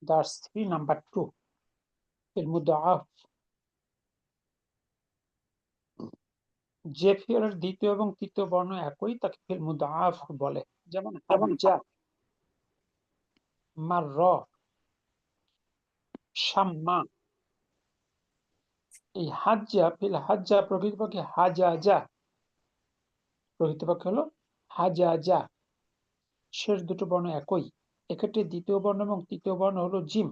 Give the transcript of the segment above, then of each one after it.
That's 3. Number 2, feel মুদাআফ, যে ফিলের দ্বিতীয় এবং তৃতীয় বর্ণ একই তাকে ফিল মুদাআফ বলে। যেমন হাজ্জা, মাররা, শাম্মা। এই হাজ্জা, ফিল হাজ্জা প্রকৃতপক্ষে হাজাজা, প্রকৃতপক্ষে হলো হাজাজা। শেষ দুটো বর্ণ একই, এক্ষেত্রে দ্বিতীয় বর্ণ এবং তৃতীয় বর্ণ হলো জিম।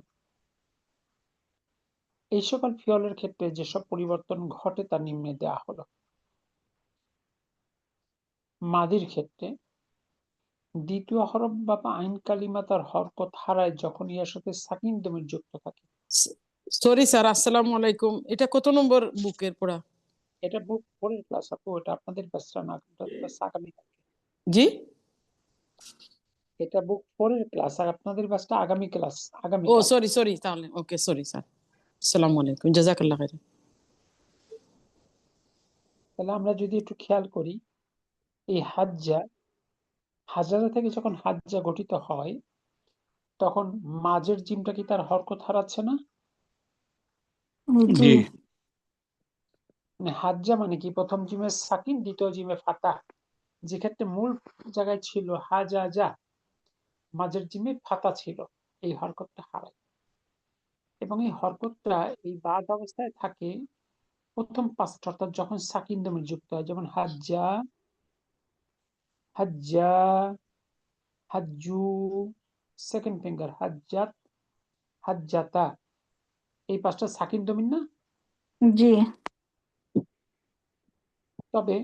এই সকল ফিয়লের ক্ষেত্রে যেসব পরিবর্তন ঘটে তা নিম্নে দেওয়া হলো। মাদির ক্ষেত্রে দ্বিতীয় হরফ বা আইন কালিমা তার হরকত হারায় যখন ইয়ার সাথে সাকিন দমির যুক্ত থাকে। সরি স্যার, আসসালামু আলাইকুম। এটা কত নম্বর বুকের পড়া? এটা বুক 4 এর ক্লাস আপু, এটা আপনাদের ব্যাচটা না, এটা ক্লাস আগামী। জি, এটা বুক 4 এর ক্লাস আর আপনাদের ব্যাচটা আগামী ক্লাস, আগামী ও কাল। সরি সরি, তাহলে ওকে, সরি স্যার। আসসালামু আলাইকুম, জাযাকাল্লাহ খাইর। তাহলে আমরা যদি একটু খেয়াল করি, এই হাজ্জা, হাজাজা থেকে যখন হাজ্জা গঠিত হয় তখন মাঝের জিমটা কি তার হরকত হারাচ্ছে না? জি। মানে হাজ্জা মানে কি প্রথম জিমে সাকিন, দ্বিতীয় জিমে ফাতা, যেক্ষেত্রে মূল জায়গায় ছিল হাজাজা, মাঝের জিমে ফাতা ছিল, এই হরকতটা হারায়। এবং এই হরকতটা এই বাদ অবস্থায় থাকে প্রথম পাঁচটা, অর্থাৎ যখন সাকিন দমির যুক্ত হয়, যেমন হাজ্জা, হাজ্জা, হাজ্জু, সেকেন্ড ফিঙ্গার হাজ্জাত, হাজ্জাতা, এই পাঁচটা সাকিন দমির না? জি। তবে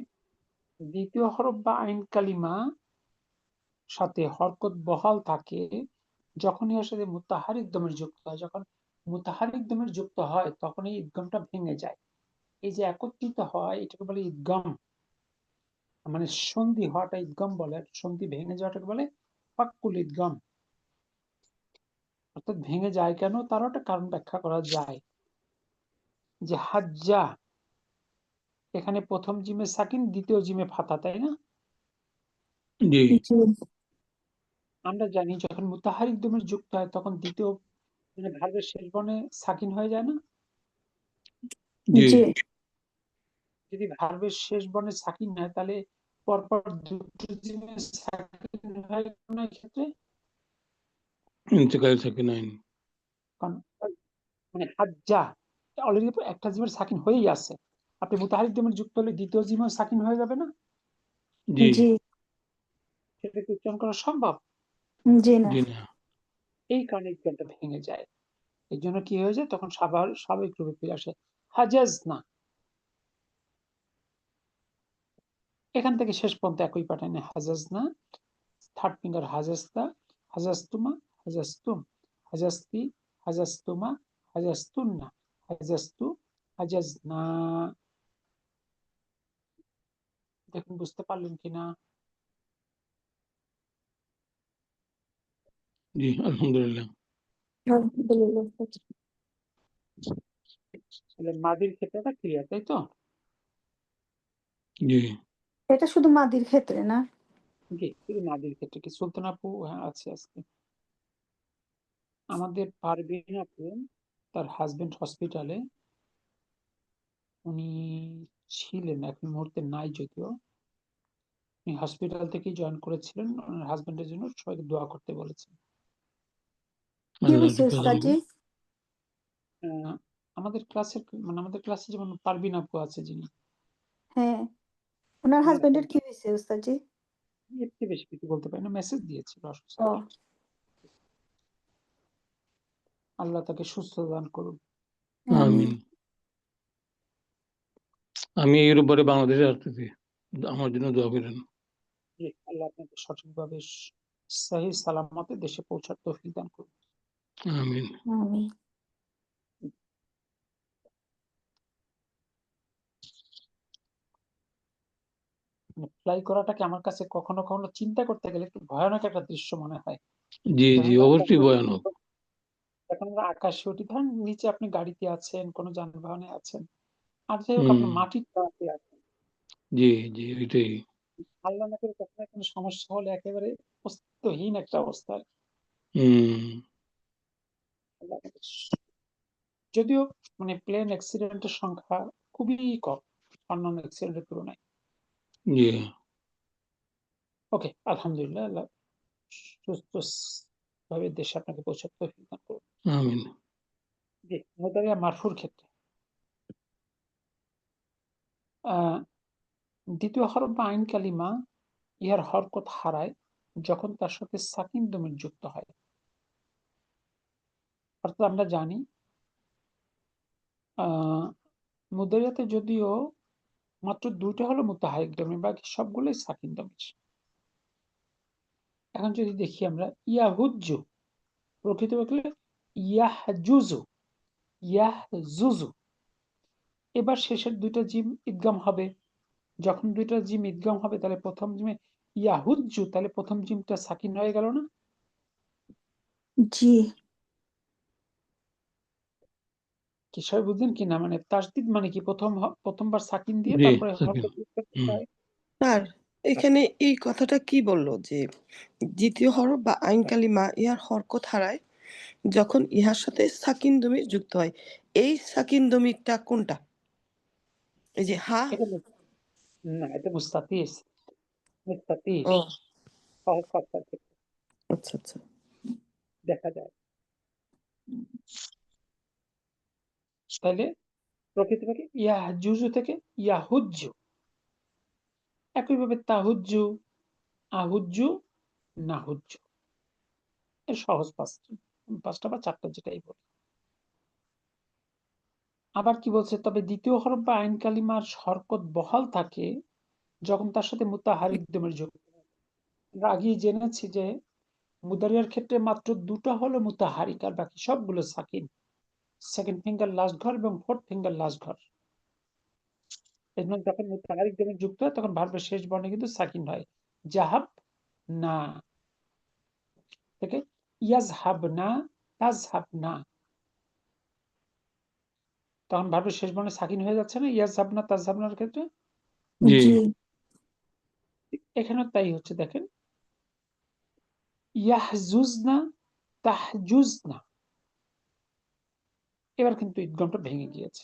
দ্বিতীয় হরফ বা আইন কালিমা সাথে হরকত বহাল থাকে যখনই এর সাথে মুতাহারিক দমের যুক্ত হয়। যখন মুতাহারিক দমের যুক্ত হয় তখন এই ঈদগামটা ভেঙে যায়। এই যে একত্রিত হয় এটাকে বলে ঈদগাম, মানে সন্ধি হওয়াটা ঈদগাম বলে, আর সন্ধি ভেঙে যাওয়াটাকে বলে ফাক্কুল ঈদগাম। অর্থাৎ ভেঙে যায় কেন, তারও একটা কারণ ব্যাখ্যা করা যায়। যে হাজ্জা, এখানে প্রথম জিমে সাকিন, দ্বিতীয় জিমে ফাতা, তাই না? জি। আমরা জানি যখন মুতাহারিক দমের যুক্ত হয় তখন দ্বিতীয় মানে ভার্বের শেষ বর্ণে সাকিন হয়ে যায় না? জি। যদি ভার্বের শেষ বর্ণে সাকিন হয় তাহলে পরপর দুটো জিমে সাকিন হয় কোন ক্ষেত্রে? ইন্তেকাল সাকিন আইন। কারণ মানে হাজ্জা অলরেডি একটা জিমের সাকিন হয়েই আছে, আপনি মুতাহারিক দমের যুক্ত হলে দ্বিতীয় জিমেও সাকিন হয়ে যাবে না? জি। সেটা কি উচ্চারণ করা সম্ভব? জি না। এই কারণে উচ্চারণটা ভেঙে যায়। এই জন্য কি হয়ে যায়, তখন স্বাভাবিক রূপে ফিরে আসে হাজাজ না। এখান থেকে শেষ পর্যন্ত একই প্যাটার্নে হাজাজ না, থার্ড ফিঙ্গার হাজাস্তা, হাজাস্তুমা, হাজাস্তুম, হাজাস্তি, হাজাস্তুমা, হাজাস্তুন্না, হাজাস্তু, হাজাজনা। দেখুন বুঝতে পারলেন কিনা? জি, আলহামদুলিল্লাহ। তাহলে মাদির ক্ষেত্রেটা ক্লিয়ার, তাই তো? জি। এটা শুধু মাদির ক্ষেত্রে না? জি, শুধু মাদির ক্ষেত্রে। কি সুলতান আপু? হ্যাঁ আছে আজকে। আমাদের পারভিন আপু, তার হাজবেন্ড হসপিটালে, উনি ছিলেন, এখন মুহূর্তে নাই যদিও। উনি হসপিটাল থেকেই জয়েন করেছিলেন, ওনার হাজবেন্ডের জন্য সবাইকে দোয়া করতে বলেছেন। কি হয়েছে উস্তাদজি? আমাদের ক্লাসের মানে আমাদের ক্লাসে যেমন পারভিন আপু আছে যিনি, হ্যাঁ, ওনার হাজবেন্ডের কি হয়েছে উস্তাদজি? এর থেকে বেশি কিছু বলতে পারি না, মেসেজ দিয়েছিল অসুস্থ। ও আল্লাহ তাকে সুস্থ দান করুন। আমিন। আমি এর উপরে বাংলাদেশে আসতেছি, আমার জন্য দোয়া করেন। জি, আল্লাহ আপনাকে সঠিকভাবে সহি সালামতে দেশে পৌঁছার তৌফিক দান করুন। আমিন। আমিন। ফ্লাই করাটাকে আমার কাছে কখনো কখনো চিন্তা করতে গেলে একটু ভয়ানক একটা দৃশ্য মনে হয়। জি জি, অবশ্যই ভয়ানক। এখন আমরা আকাশে উঠি, ধরেন নিচে আপনি গাড়িতে আছেন, কোনো যানবাহনে আছেন, আর যাই হোক আপনি মাটির তলাতে আছেন। জি জি, ওইটাই। আল্লাহ না করে কখনো কোনো সমস্যা হলে একেবারে অস্তিত্বহীন একটা অবস্থা। বাংলাদেশ। যদিও মানে প্লেন অ্যাক্সিডেন্টের সংখ্যা খুবই কম অন্যান্য অ্যাক্সিডেন্টের তুলনায়। জি ওকে, আলহামদুলিল্লাহ, আল্লাহ সুস্থ ভাবে দেশে আপনাকে পৌঁছাতে তৌফিক দান করুন। আমিন। জি, মুদারিয়া মারফুর ক্ষেত্রে আহ দ্বিতীয় হরফ বা আইন কালিমা ইহার হরকত হারায় যখন তার সাথে সাকিন দমির যুক্ত হয়। অর্থাৎ আমরা জানি মুদারিয়াতে যদিও মাত্র দুইটা হলো মুতাহারিক দমির, বাকি সবগুলোই সাকিন দমির। এখন যদি দেখি আমরা ইয়াহুজ্জু, প্রকৃতপক্ষে ইয়াহজুজু, ইয়াহজুজু। এবার শেষের দুইটা জিম ইদগাম হবে। যখন দুইটা জিম ইদগাম হবে তাহলে প্রথম জিমে ইয়াহুজ্জু, তাহলে প্রথম জিমটা সাকিন হয়ে গেল না? জি কি সবাই বুঝলেন কি না? মানে তাসদিদ মানে কি প্রথমবার সাকিন দিয়ে জি তারপরে সাকিন। হরকত যুক্ত করতে হুম হয়। স্যার এখানে এই কথাটা কি বললো যে দ্বিতীয় হরফ বা আইন কালিমা ইহার হরকত হারায় যখন ইহার সাথে সাকিন দমির যুক্ত হয়। এই সাকিন দমিরটা কোনটা? এই যে হা। এটা না, এটা মুস্তাতির। মুস্তাতির ও সহজ কথার ক্ষেত্রে আচ্ছা আচ্ছা। দেখা যায়। তাহলে প্রকৃতপক্ষে ইয়াহজুজু থেকে ইয়াহুজ্জু, একইভাবে তাহুজ্জু, আহুজ্জু, নাহুজ্জু। এর সহজ পাঁচটা বা চারটা যেটাই বলি। আবার কি বলছে, তবে দ্বিতীয় হরফ বা আইন কালিমার হরকত বহাল থাকে যখন তার সাথে মুতাহারিক দমের যুক্ত হয়। আমরা আগেই জেনেছি যে মুদারিয়ার ক্ষেত্রে মাত্র দুটো হলো মুতাহারিক আর বাকি সবগুলো সাকিন। সেকেন্ড ফিঙ্গার লাস্ট ঘর এবং ফোর্থ ফিঙ্গার লাস্ট ঘর। এই জন্য যখন মুতাহারিক দমে যুক্ত হয় তখন ভার্বের শেষ বর্ণে কিন্তু সাকিন হয়। জাহাব না থেকে ইয়াজহাব না, তাজহাব না, তখন ভার্বের শেষ বর্ণে সাকিন হয়ে যাচ্ছে না ইয়াজহাব না তাজহাব নার ক্ষেত্রে। জি জি এখানে তাই হচ্ছে, দেখেন ইয়াহজুজনা, তাহজুজনা। এবার কিন্তু ঈদগামটা ভেঙে গিয়েছে।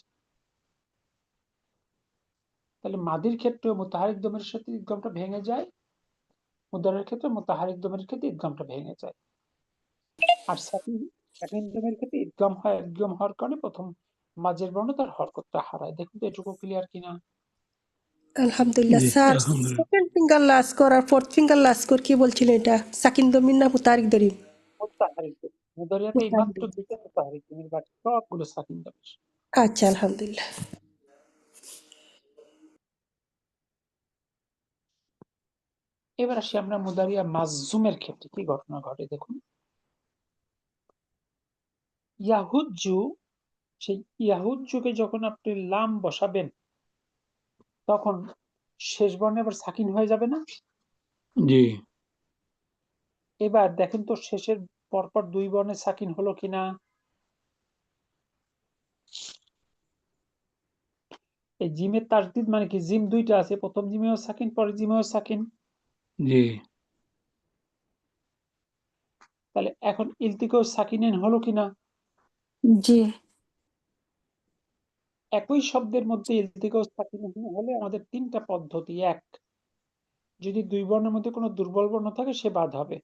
তাহলে মাদির ক্ষেত্রে মুতাহারিক দমের সাথে ঈদগামটা ভেঙে যায়, মুদারের ক্ষেত্রে মুতাহারিক দমের ক্ষেত্রে ঈদগামটা ভেঙে যায়। আর সাকিন দমের ক্ষেত্রে ঈদগাম হয়, ঈদগাম হওয়ার কারণে প্রথম মাঝের বর্ণ তার হরকতটা হারায়। দেখুন তো এটুকু ক্লিয়ার কিনা? আলহামদুলিল্লাহ জি স্যার। আলহামদুলিল্লাহ। সেকেন্ড ফিঙ্গার লাস্ট কর আর ফোর্থ ফিঙ্গার লাস্ট কর কি বলছিলেন? এটা সাকিন দমিন না মুতারিক দরিম? মুতাহারিক দম। মুদারিয়াতে এই মুতারিক মাত্র দরিম। দুটো মুতাহারিক দমের, বাকি সবগুলো সাকিন দমের। আচ্ছা আলহামদুলিল্লাহ। এবার আসি আমরা মুদারিয়া মাজজুমের ক্ষেত্রে কি ঘটনা ঘটে দেখুন। ইয়াহুজ্জু, সেই ইয়াহুজ্জুকে যখন আপনি লাম বসাবেন তখন শেষ বর্ণে আবার সাকিন হয়ে যাবে না? জি এবার দেখেন তো শেষের পরপর দুই বর্ণে সাকিন হলো কিনা। এই জিমের তাসদিদ মানে কি, জিম দুইটা আছে, প্রথম জিমেও সাকিন পরের জিমেও সাকিন। জি তাহলে এখন ইলতিকাও সাকিনেন হলো কিনা? জি একই শব্দের মধ্যে ইলতিকাও সাকিনেন হলে আমাদের তিনটা পদ্ধতি। এক, যদি দুই বর্ণের মধ্যে কোনো দুর্বল বর্ণ থাকে সে বাদ হবে।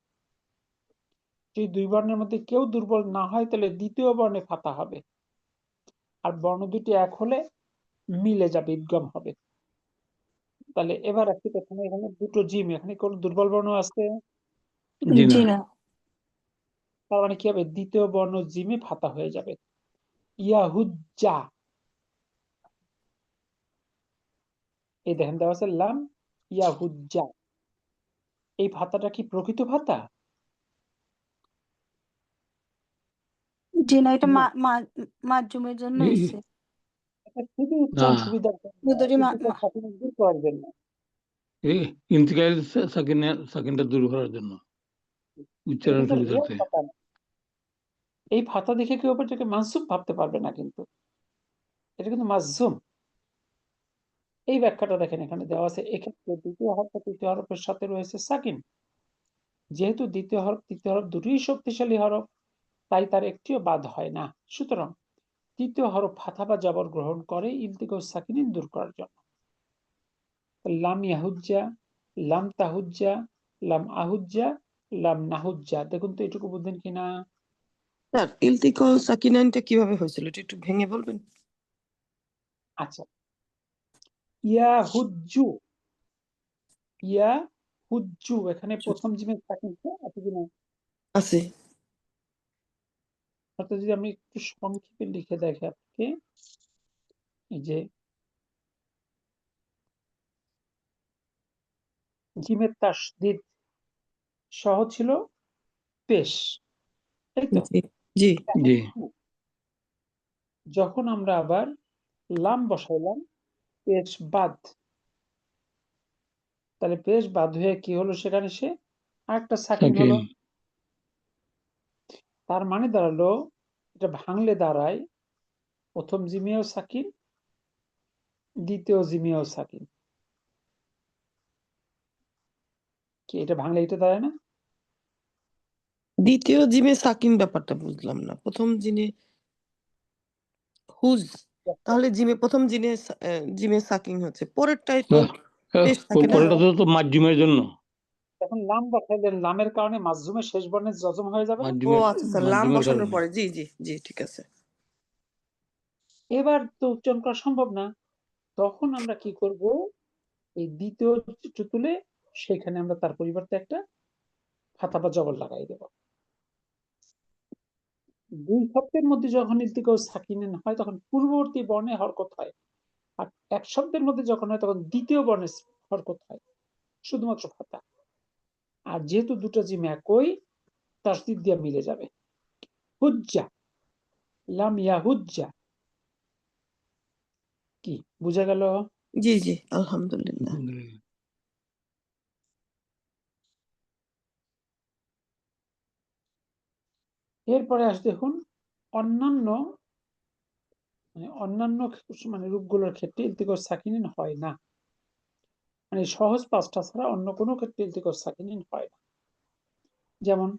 যদি দুই বর্ণের মধ্যে কেউ দুর্বল না হয় তাহলে দ্বিতীয় বর্ণে ফাতা হবে। আর বর্ণ দুটি এক হলে মিলে যাবে, ঈদগাম হবে। তাহলে এবার আসি, প্রথমে এখানে দুটো জিম, এখানে কোন দুর্বল বর্ণ আছে? জি না জি না তার মানে কি হবে, দ্বিতীয় বর্ণ জিমে ফাতা হয়ে যাবে। ইয়াহুজ্জা, এই দেখেন দেওয়া আছে লাম ইয়াহুজ্জা। এই ভাতাটা কি প্রকৃত ভাতা? জি না, এটা না, মাজুমের জন্য এই- হয়েছে। এটা শুধু না উচ্চারণ সুবিধার জন্য, মুদারি ইলতিকাও সাকিন দূর করবেন না। এই ইন্তিকাল সাকিনটা দূর করার জন্য এটা উচ্চারণ কিন্তু রিয়েল সুবিধার্থে। ভাতা না। এই ভাতা দেখে কেউ আবার এটাকে মানসুব ভাবতে পারবে না, কিন্তু এটা কিন্তু মাজজুম। এই ব্যাখ্যাটা দেখেন এখানে দেওয়া আছে, এক্ষেত্রে দ্বিতীয় হরফ ও তৃতীয় হরফের সাথে রয়েছে সাকিন। যেহেতু দ্বিতীয় হরফ তৃতীয় হরফ দুটোই শক্তিশালী হরফ, তাই তার একটিও বাদ হয় না। সুতরাং তৃতীয় হরফ ফাথা বা জবর গ্রহণ করে ইলতিকা ও সাকিনিন দূর করার জন্য। লাম ইয়াহুজ্জা, লাম তাহুজ্জা, লাম আহুজ্জা, লাম নাহুজ্জা। দেখুন তো এটুকু বুঝলেন কিনা? স্যার ইলতিকা ও সাকিনাইনটা কিভাবে হয়েছিল এটা একটু ভেঙে বলবেন? আচ্ছা, ইয়া হুজ্জু, ইয়া হুজ্জু, এখানে প্রথম জিমের সাকিন আছে কিনা? আছে। অর্থাৎ যদি আমি একটু সংক্ষেপে লিখে দেখি আপনাকে, এই যে জিমের তাসদিদ সহ ছিল পেশ, তাই তো? জি জি জি যখন আমরা আবার লাম বসাইলাম পেশ বাদ, তাহলে পেশ বাদ হয়ে কি হলো সেখানে সে আরেকটা সাকিন সাকিন হলো। তার মানে দাঁড়ালো, এটা ভাঙলে দাঁড়ায় প্রথম জিমেও সাকিন, দ্বিতীয় জিমেও সাকিন। কি এটা ভাঙলে এটা দাঁড়ায় না? দ্বিতীয় জিমে সাকিন ব্যাপারটা বুঝলাম না। প্রথম জিমে হুজ, তাহলে প্রথম জিমে সাকিন হচ্ছে, পরেরটাই তো পেশ থাকে না। পরেরটা তো মাধ্যমের জন্য, এখন লাম বসাইলেন, লামের কারণে মাজজুমের শেষ বর্ণের জজম হয়ে যাবে না? ও মাধ্যমের আচ্ছা স্যার, লাম মাধ্যমের বসানোর কারণে। পরে, জি জি জি ঠিক আছে। এবার তো উচ্চারণ করা সম্ভব না, তখন আমরা কি করব, এই দ্বিতীয় চিত্র তুলে সেখানে আমরা তার পরিবর্তে একটা ফাতা বা জবর লাগাই দেব। দুই শব্দের মধ্যে যখন ইলতিকা ও সাকিন হয় তখন পূর্ববর্তী বর্ণে হরকত হয়, আর এক শব্দের মধ্যে যখন হয় তখন দ্বিতীয় বর্ণে হরকত হয়, শুধুমাত্র ফাতা। আর যেহেতু দুটো জিম একই, তাসদিদ দিয়ে মিলে যাবে। হুজ্জা, লাম ইয়াহুজ্জা। কি বুঝা গেল? জি জি আলহামদুলিল্লাহ। এরপরে আসে দেখুন অন্যান্য, অন্যান্য রূপগুলোর ক্ষেত্রে ইলতিকা ও সাকিনিন হয় না। মানে সহজ পাঁচটা ছাড়া অন্য কোনো ক্ষেত্রে ইলতিকা ও সাকিনিন হয় না। যেমন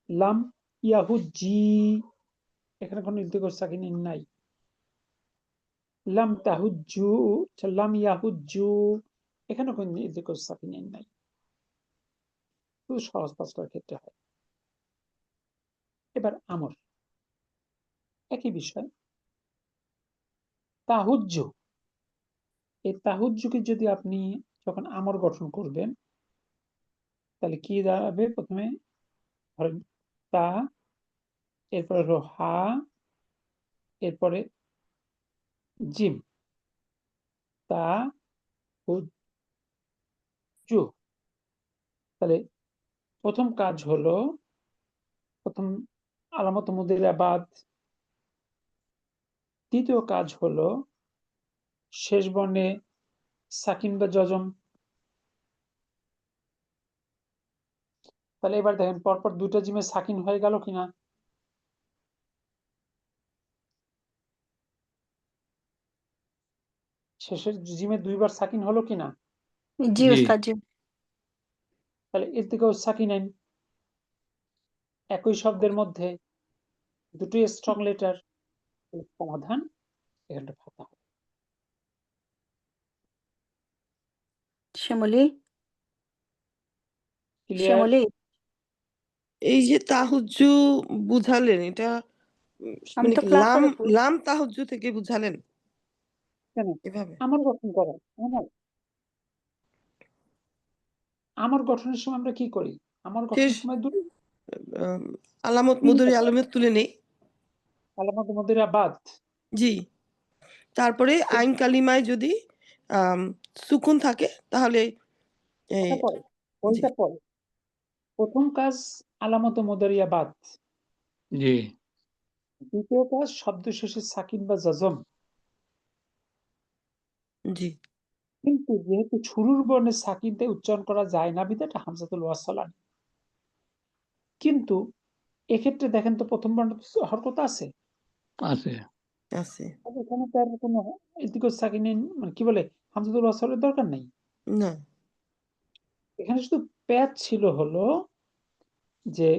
লাম ইয়াহুজ্জি, এখানে কোনো ইলতিকা ও সাকিনিন নাই। লাম তাহুজ্জু, লাম ইয়াহুজ্জু, এখানে কোনো ইলতিকা ও সাকিনিন নাই। শুধু সহজ পাঁচটার ক্ষেত্রে হয়। এবার আমর, একই বিষয়। তাহুজ্জু, এই তাহুজ্জুকে যদি আপনি যখন আমর গঠন করবেন তাহলে কি দাঁড়াবে? প্রথমে ধরেন তা, এরপরে হলো হা, এরপরে জিম, তা হুজ্জু। তাহলে প্রথম কাজ হলো, প্রথম আলামত মুদ্রা বাদ, দ্বিতীয় কাজ হলো শেষ বর্ণে সাকিন বা জজম। তাহলে এবার দেখেন পরপর দুটো জিমে সাকিন হয়ে গেল কিনা? শেষের জিমে দুইবার সাকিন হলো কিনা? জি জি ওস্তাদ জি। তাহলে এর থেকেও সাকিনাইন, একই শব্দের মধ্যে দুটোই স্ট্রং লেটার। সমাধান এখানটা ফাঁকা হবে। শ্যামলী, ক্লিয়ার? শ্যামলী, এই যে তাহুজ্জু বুঝালেন, এটা আমি মানে তো কি ক্লাসে লাম রয়েছি। লাম তাহুজ্জু থেকে বুঝালেন কেন এভাবে? আমার গঠন করা, আমার গঠনের সময় আমরা কি করি? আমার শেষ গঠনের সময় দুটো আম, আলামত তিনটা মুদরি আলামত তুলে নেই। আলামত মুদ্রা বাদ, জি, তারপরে আইন কালিমায় যদি আম, সুকুন থাকে তাহলে এই, ওটা পরে, জি ওইটা পরে। প্রথম কাজ আলামত মুদারিয়া বাদ, জি দ্বিতীয় কাজ শব্দ শেষে সাকিন বা জজম। জি কিন্তু যেহেতু শুরুর বর্ণে সাকিনতে উচ্চারণ করা যায় না বিধায় হামজাতুল ওয়াসল আনে। কিন্তু এক্ষেত্রে দেখেন তো প্রথম বর্ণ হরকত আছে, আছে। আছে। তাহলে এখানে তার কোনো ইলতিকাস সাকিনিন মানে কি বলে হামজাতুল ওয়াসলের দরকার নেই। না এখানে শুধু প্যাচ ছিল হলো যে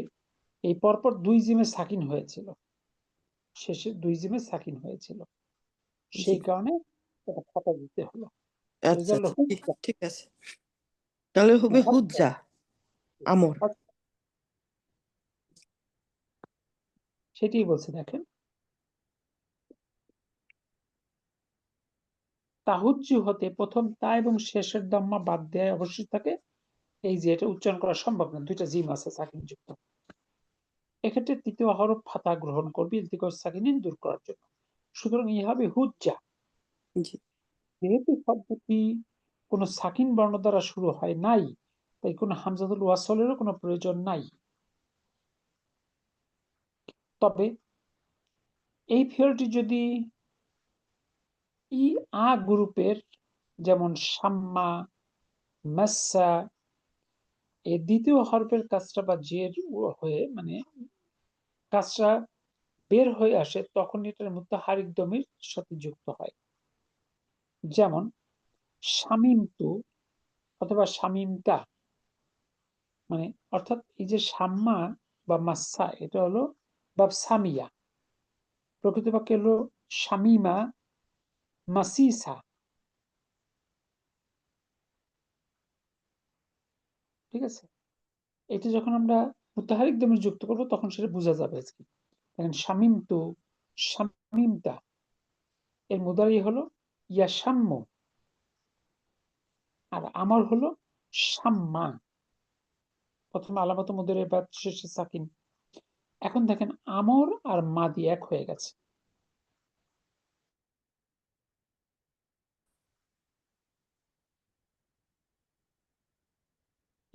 এই পরপর 2 জিমে সাকিন হয়েছিল, শেষে 2 জিমে সাকিন হয়েছিল, জি সেই কারণে এটা ফাতা দিতে হলো। আচ্ছা রেজাল্ট আচ্ছা ঠিক আছে, তাহলে হবে হুজ্জা আমর। সেটাই বলছে, দেখেন তাহুজ্জু হতে প্রথম তা এবং শেষের দাম্মা বাদ দেয় অবশ্যই থাকে। এই যে এটা উচ্চারণ করা সম্ভব না, 2টা জিম আছে সাকিন যুক্ত। এক্ষেত্রে তৃতীয় হরফ ফাতা গ্রহণ করবে ইলতিকাস সাকিনিন দূর করার জন্য। সুতরাং এই হবে হুজ্জা। জি যেহেতু শব্দটি কোনো সাকিন বর্ণ দ্বারা শুরু হয় নাই, তাই কোনো হামজাতুল ওয়াসলেরও কোনো প্রয়োজন নাই। তবে এই ফিয়লটি যদি ই আ গ্রুপের, যেমন সাম্মা, মাসসা, এই দ্বিতীয় হরফের কাজটা বা জের হয়ে মানে কাজটা বের হয়ে আসে, তখন এটার মুতাহারিক দমির সাথে যুক্ত হয়। যেমন শামিমতু অথবা শামিমতা, মানে অর্থাৎ এই যে সাম্মা বা মাসসা, এটা হলো বা সামিয়া, প্রকৃতপক্ষে হলো শামিমা মাসিসা। ঠিক আছে, এটা যখন আমরা মুতাহারিক দমির যুক্ত করব তখন সেটা বোঝা যাবে আজকে। দেখেন শামিমতু, শামিমতা, এর মুদারি হলো ইয়াসাম্য, আর আমার হলো সাম্মা। প্রথমে আলামত মুদারি বাদ শেষে সাকিন। এখন দেখেন আমর আর মাদি এক হয়ে গেছে।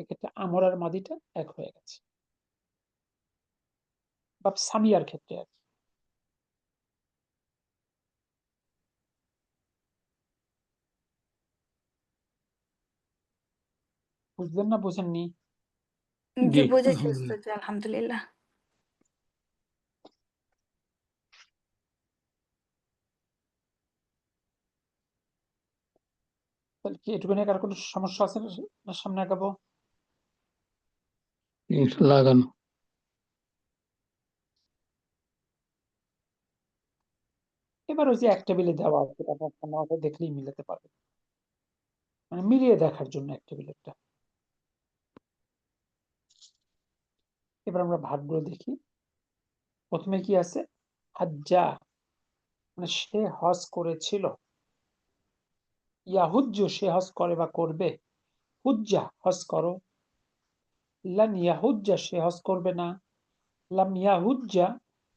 এক্ষেত্রে আমর আর মাদিটা এক হয়ে গেছে, বা সামিয়ার ক্ষেত্রে আর কি। বুঝলেন না বুঝেননি? জি জি বুঝেছি আলহামদুলিল্লাহ। উস্তাদ, জি, আলহামদুলিল্লাহ। তাহলে কি এটুকুনি আর কোনো সমস্যা আছে না সামনে আগাবো? ইনশাল্লাহ আগানো। এবার ওই যে এক টেবিলে দেওয়া আছে, আপনার দেখলেই মিলাতে পারবে, মানে মিলিয়ে দেখার জন্য এক টেবিলেরটা। এবার আমরা ভাগগুলো দেখি। প্রথমে কি আছে? হাজ্জা, মানে সে হজ করেছিল। ইয়াহুজ্জু, সে হজ করে বা করবে। হুজ্জা, হজ করো। লান ইয়াহুজ্জা, সে হজ করবে না। লাম ইয়াহুজ্জা,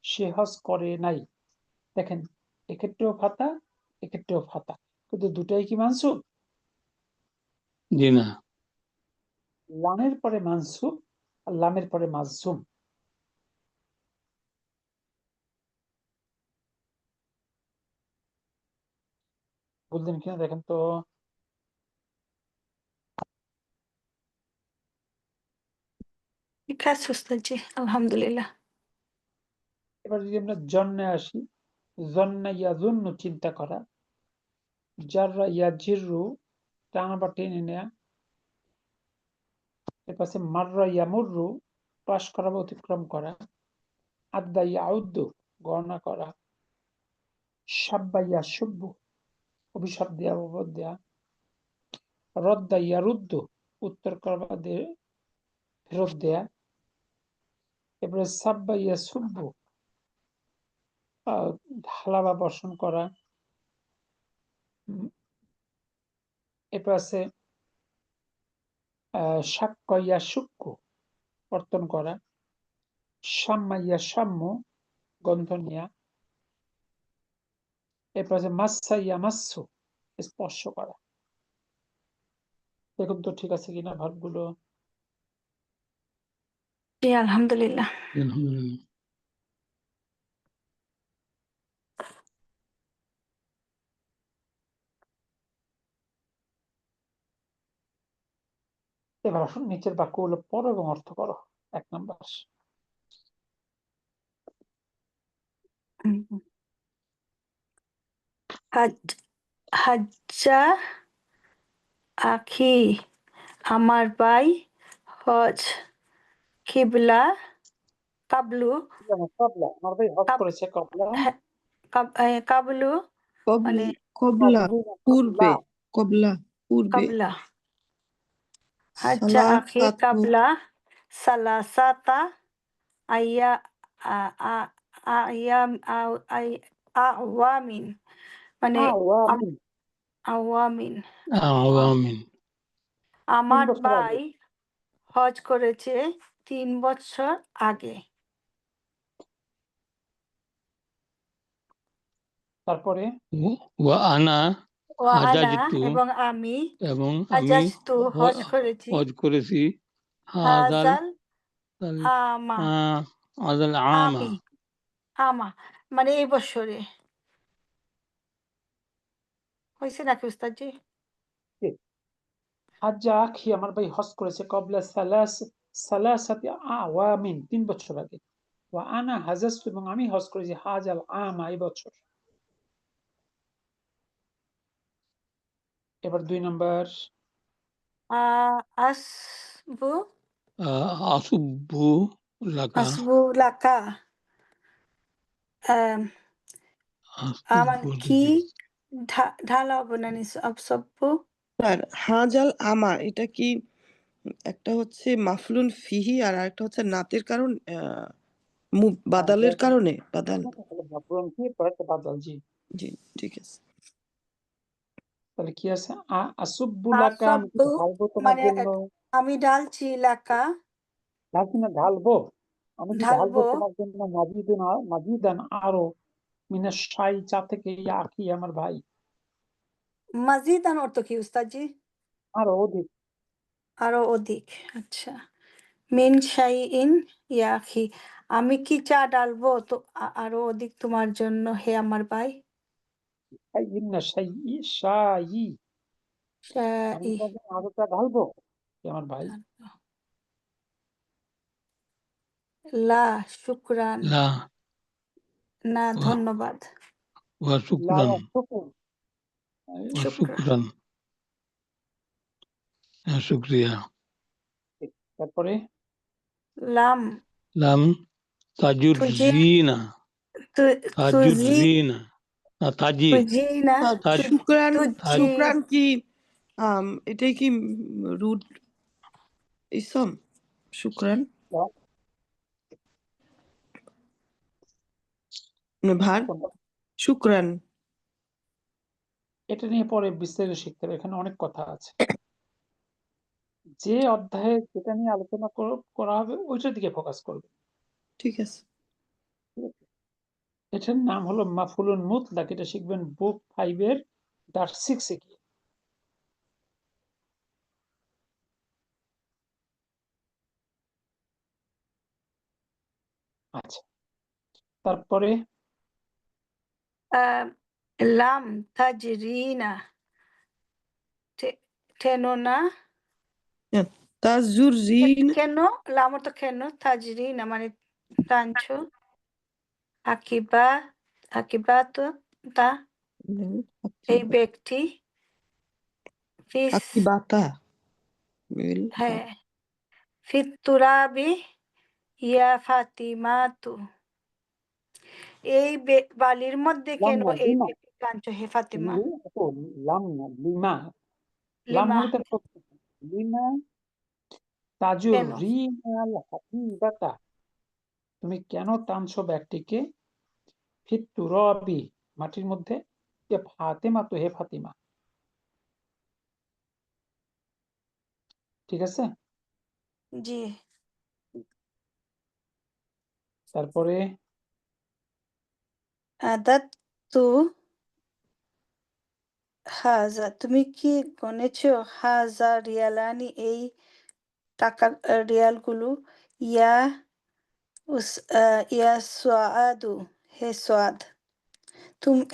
সে হজ করে নাই। দেখেন এক্ষেত্রেও ফাতা, এক্ষেত্রেও ফাতা, কিন্তু দুটাই কি মানসুব? জি না। লামের পরে মানসুব আর লামের পরে মাজজুম। বুঝলেন কিনা দেখেন তো। ঠিক আছে উস্তাদ, জি আলহামদুলিল্লাহ। এবার যদি আমরা জন্মে আসি, জন্না ইয়াজুন্নু চিন্তা করা, জাররা ইয়াজিররু টানা বা টেনে নেয়া, এর পাশে মাররা ইয়ামুররু পাশ করা বা অতিক্রম করা, আদ্দা ইয়াউদ্দু গণনা করা, সাব্বা ইয়াসুব্বু অভিশাপ দেয়া, অবরোধ দেয়া, রদ্দা ইয়ারুদ্দু উত্তর করা বা ফেরত দেয়া, এরপরে সাব্বা ইয়াসুব্বু ঢালা বা বর্ষণ করা, এরপর আছে সাক্ষ্য ইয়াসুক্কু কর্তন করা, সাম্মা ইয়াসাম্য গন্ধ নেয়া, এরপর আছে মাসসা ইয়ামাসসু স্পর্শ করা। দেখুন তো ঠিক আছে কিনা ভাবগুলো। জি আলহামদুলিল্লাহ। আলহামদুলিল্লাহ। এবার আসুন নিচের বাক্যগুলো পড়ো এবং অর্থ করো। 1 নাম্বার। হুম। হাজ্জা আখি, আমার ভাই হজ, কিবলা কাবলু কবলা আমার ভাই হজ কাব করেছে কবলা হ্যাঁ, কাবলু মানে কবলা কবলা পূর্বে, কবলা পূর্বে, কাবলা হাজ্জা আখি সালাসাতু কাবলা সালাসাতা আইয়া আয়াম আওয়ামিন মানে আওয়ামিন আওয়ামিন আমিন। 3 আমার বছর ভাই আগে হজ করেছে 3 বছর আগে। তারপরে ওয়া আনা ও আনা হাজাজতু এবং আমি এবং আমি হাজাজতু হজ করেছি হজ করেছি হাজাল হাজাল আমা হাজাল আমা আমা মানে এই বছরে হয়েছে নাকি উস্তাদজি? হাজ্জা আখি আমার ভাই হজ করেছে কবলা সালাসাতি আওয়ামিন 3 বছর আগে ওয়া আনা হাজাজতু এবং আমি হজ করেছি হাজাল আমা এই বছর। এবার 2 নম্বর আসবু আসুব্বু লাকা আসবু লাকা আমার আসুব্বু কি ঢালা বনানি সব্বু আর হাজাল আমা এটা কি একটা হচ্ছে মাফলুন ফিহি আর একটা হচ্ছে নাতের কারণ বাদালের কারণে বাদাল। মাফরুন কি পড়াতে বাদল জি জি ঠিক আছে। তাহলে কি আছে আসুব্বু লাকা আমি কি আসব্বু ঢালবো তোমার মানে জন্য আমি ডালছি লাকা ঢালছি না ঢালবো আমি কি ঢালবো ঢালবো তোমার জন্য মাজিদান আরো মিনাশ শাই চা থেকে ইয়া আখি আমার ভাই মাজিদান অর্থ কি উস্তাদজি? আরো অধিক আরো অধিক। আচ্ছা মিন শাইইন ইয়া আখি আমি কি চা ডালবো তো আরো অধিক তোমার জন্য হে আমার ভাই। ইন্না শাই আমি শাই তোমার জন্য আরো চা ঢালবো হে আমার ভাই লা শুকরান লা না ধন্যবাদ ওয়া শুকরান শুকুর ওয়া শুকরান শুকরান শুকরিয়া। তারপরে লাম লাম তুজি তাজুজিনা তুজি তাজুজিনা তাজি তুজিনা তাজ শুক্রান তাজ শুক্রান কি এটাই কি রুট ইসম শুক্রান ভার শুক্রান এটা নিয়ে পরে বিস্তারিত শিখতে হবে এখানে অনেক কথা আছে যে অধ্যায়ে যেটা নিয়ে আলোচনা করা হবে ওইটার দিকে ফোকাস করবে ঠিক আছে। এটার নাম হলো মাফুলুন মুতলাক এটা শিখবেন বুক 5 এর দার 6 এ গিয়ে আচ্ছা তারপরে লাম তাজরিনা টেনো না তাজুর জিন কেন লাম অর্থ কেন তাজরিনা মানে টানছো আকিবা আকিবা তো তা এই ব্যক্তি ফিস আকিবাতা হ্যাঁ ফিত তুরাবি ইয়া ফাতিমাতু এই বালির মধ্যে কেন লাম না এই লিমা ব্যক্তি টানছো হে ফাতিমা লাম না লিমা লাম লিমা হলে তার লিমা তাজুর কেন রিনাল হাকিবাতা তুমি কেন টানছো ব্যক্তিকে ফিত তুরাবি মাটির মধ্যে এ ফাতেমা তো হে ফাতিমা ঠিক আছে জি তারপরে আদাত তু হাজা তুমি কি গণেছো হাজা রিয়ালানি এই টাকা রিয়ালগুলো ইয়া ইয়া সোয়াদু হে সোয়াদ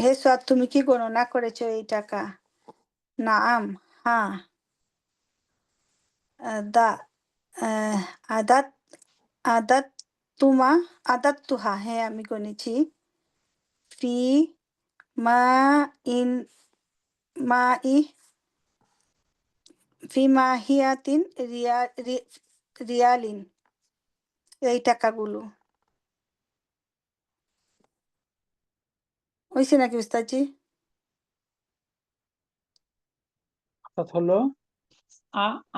হে সোয়াদ তুমি কি গণনা করেছো এই টাকা নাম হ্যাঁ দা আদাত আদাত আদাত তুহা হ্যাঁ আমি গণেছি ফি মা ইন মা ই ফি মাহিয়াতিন রিয়ালিন এই টাকাগুলো হয়েছে নাকি উস্তাদজি? অর্থাৎ হলো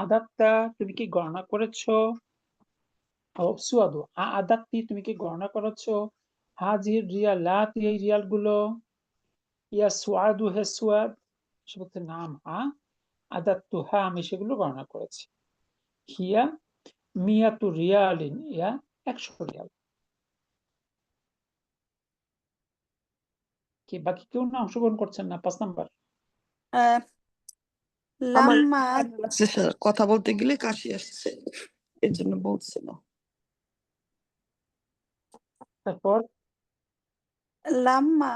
আদাতটা তুমি কি গণনা করেছো? সুয়াদু আদাতটি তুমি কি গণনা করেছো? হাজির রিয়ালাত, এই রিয়াল গুলো। ইয়া সুয়াদু হে সুয়াদ, সেটা নাম। আদাতু হ্যাঁ, আমি সেগুলো গণনা করেছি। হিয়া মিয়াতু রিয়ালিন, ইয়া 100 রিয়াল। কি বাকি কেউ না অংশগ্রহণ করছেন না? 5 নাম্বার। আহ, আমার লাম্মা ঠান্ডা লাগছে স্যার, কথা বলতে গেলে কাশি আসছে, এর জন্য বলছি না। তারপর লাম্মা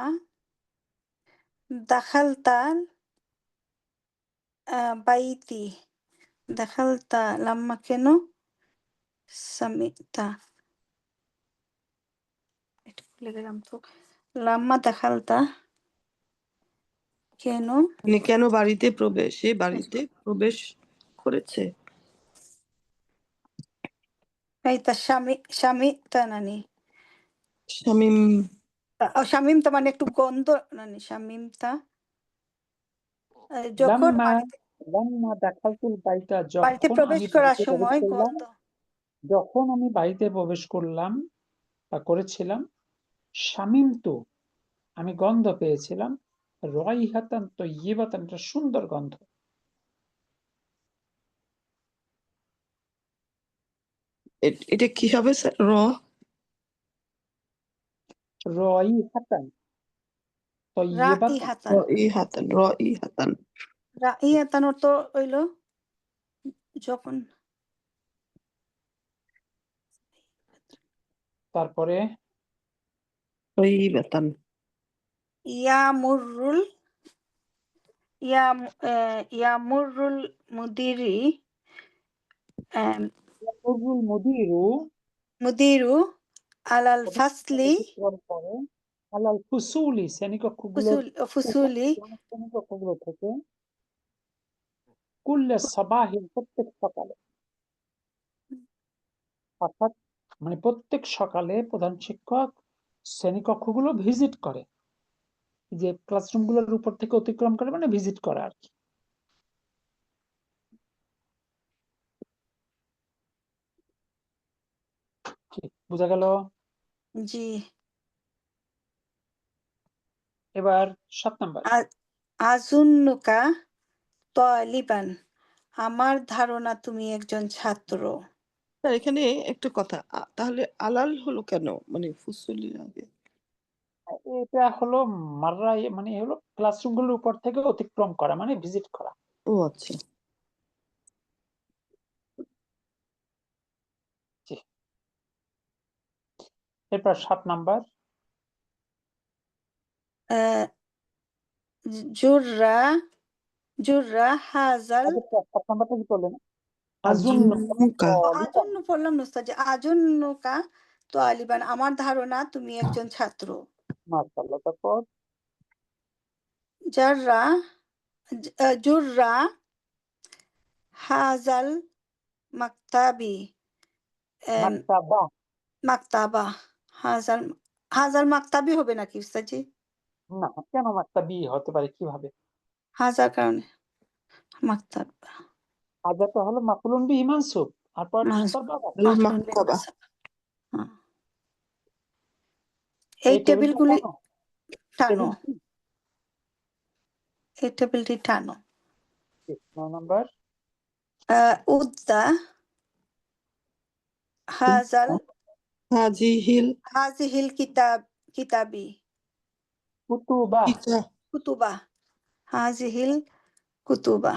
দাখালতা বাইতি, দাখালতা লাম্মা কেন সামিতা, এটা ভুলে গেলাম তো। লাম্মা দাখালতা কেন মানে কেন সে বাড়িতে প্রবেশ করেছে। বাইতা শামিতা নানি, শামীম শামিমতা মানে একটু গন্ধ নানি, শামিমতা যখন লাম্মা বাড়িতে লাম্মা দাখালতুল বাইতা, বাড়িতে যখন প্রবেশ আমি করার বাড়িতে প্রবেশ সময় করলাম, গন্ধ। যখন আমি বাড়িতে প্রবেশ করলাম বা করেছিলাম, শামিমতু আমি গন্ধ পেয়েছিলাম, রাইহাতান তাইয়িবাতান, একটা সুন্দর গন্ধ। এটা কি হবে স্যার? রাইহাতান তাইয়িবাতান। রাইহাতান, রাইহাতান। রাইহাতান অর্থ হইল যখন। তারপরে তাইয়িবাতান। ইয়ামুরুল ইয়ামুরুল মুদিরি ইয়ামুরুল মুদিরু মুদিরু আলাল ফাসলি অতিক্রম করে আলাল ফুসুলি, শ্রেণীকক্ষগুলোর ফুসুলি শ্রেণীকক্ষগুলো থেকে, কুল্লে সাবাহিন, প্রত্যেক সকালে। অর্থাৎ মানে প্রত্যেক সকালে প্রধান শিক্ষক শ্রেণীকক্ষগুলো ভিজিট করে, যে ক্লাসরুমগুলোর উপর থেকে অতিক্রম করে, মানে ভিজিট করা আর কি। ঠিক, বোঝা গেল? জি। এবার 7 নাম্বার। আজুন্নুকা তালিবান, আমার ধারণা তুমি একজন ছাত্র। স্যার এখানে একটা কথা, তাহলে আলাল হলো কেন, মানে ফুসুলির আগে? এটা হলো মাররা, মানে হলো ক্লাসরুমগুলোর উপর থেকে অতিক্রম করা, মানে ভিজিট করা। ও আচ্ছা। জি। এরপর 7 নাম্বার। জুররা জুররা হাজাল। 7 নাম্বারটা কি করলেন? আজুন্নুকা। আজন্য পড়লাম না উস্তাদ, যে আজন্নুকা তালিবান, আমার ধারণা তুমি একজন ছাত্র। মাশাআল্লাহ। তারপর জাররা জুররা হাজাল মাকতাবি মাকতাবা, মাকতাবা, হাজাল হাজাল মাকতাবি হবে নাকি উস্তাদজি? না কেন মাকতাবি হতে পারে কিভাবে? হাজার কারণে মাকতাব হাজা তো হলো মাফউলুন বিহি মানসুব, আর পরে তারপর মাকতাবা। এই এই টেবিলটা টেবিলগুলি কেন? টানো, এই টেবিলটি টানো। 9 নাম্বার। উদ্দা হাজাল হাজিহিল কিতাবি কুতুবা, কুতুবা, হাজিহিল কুতুবা।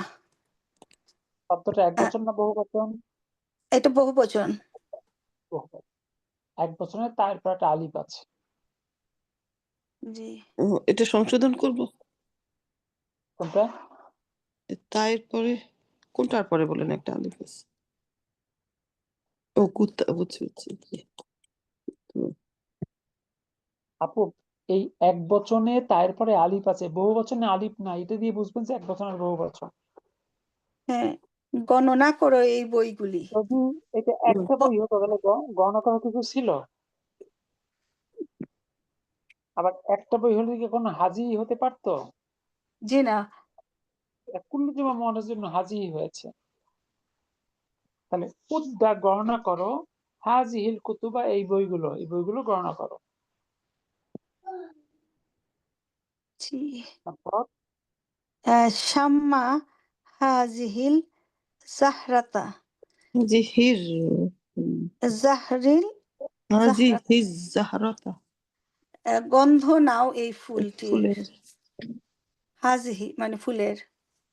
শব্দটা একবচন না বহুবচন? এটা বহুবচন। বহুবচন। একবচনের তারপর একটা আলিফ আছে। জি। এটা সংশোধন করব। কোনটা? তারপরে কোনটার পরে বলেন একটা আলিফ আছে? ও কুত্তা, বুঝছি। আপু, এই একবচনে তারপরে আলিফ আছে, বহুবচনে আলিফ না, এটা দিয়ে বুঝবেন যে একবচনের বহুবচন। হ্যাঁ, গণনা করো এই বইগুলি। যদি এটা একটা বই হতো তাহলে গণনা করার কিছু ছিল? আবার একটা বই হলে কি কোনো হাজি হতে পারতো? জি না। কুল্লু জমা মনের জন্য হাজি হয়েছে। তাহলে উদ্দা গণনা করো, হাজিহিল কুতুবা এই বইগুলো গণনা করো। জি। তারপর শাম্মা হাজিহিল জাহরাতা জি হির জাহরিল হাজি জাহরাত হিজ জাহরাতা গন্ধ নাও এই ফুলটির। ফুলের হাজিহি মানে ফুলের,